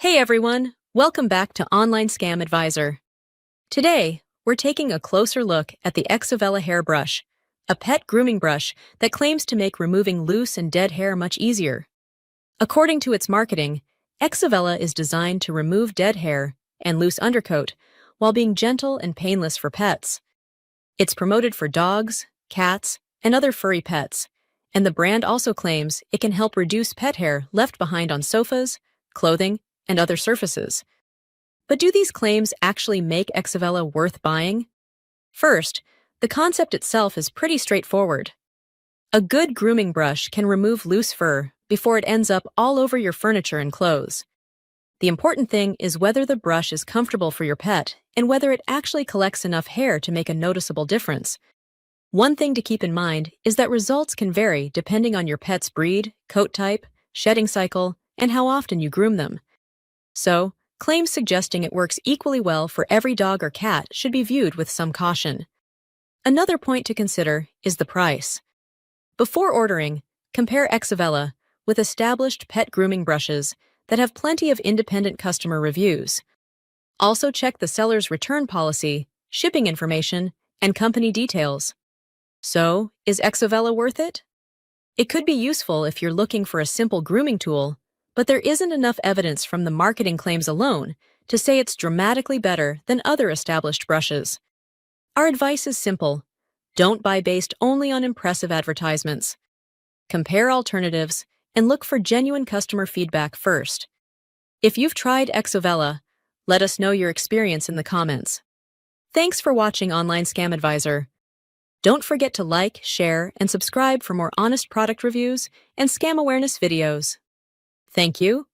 Hey everyone, welcome back to Online Scam Advisor. Today, we're taking a closer look at the Exovella Hair Brush, a pet grooming brush that claims to make removing loose and dead hair much easier. According to its marketing, Exovella is designed to remove dead hair and loose undercoat while being gentle and painless for pets. It's promoted for dogs, cats, and other furry pets, and the brand also claims it can help reduce pet hair left behind on sofas, clothing, and other surfaces. But do these claims actually make Exovella worth buying? First, the concept itself is pretty straightforward. A good grooming brush can remove loose fur before it ends up all over your furniture and clothes. The important thing is whether the brush is comfortable for your pet and whether it actually collects enough hair to make a noticeable difference. One thing to keep in mind is that results can vary depending on your pet's breed, coat type, shedding cycle, and how often you groom them. So, claims suggesting it works equally well for every dog or cat should be viewed with some caution. Another point to consider is the price. Before ordering, compare Exovella with established pet grooming brushes that have plenty of independent customer reviews. Also check the seller's return policy, shipping information, and company details. So, is Exovella worth it? It could be useful if you're looking for a simple grooming tool, but there isn't enough evidence from the marketing claims alone to say it's dramatically better than other established brushes. Our advice is simple. Don't buy based only on impressive advertisements. Compare alternatives and look for genuine customer feedback first. If you've tried Exovella, let us know your experience in the comments. Thanks for watching Online Scam Advisor. Don't forget to like, share, and subscribe for more honest product reviews and scam awareness videos. Thank you.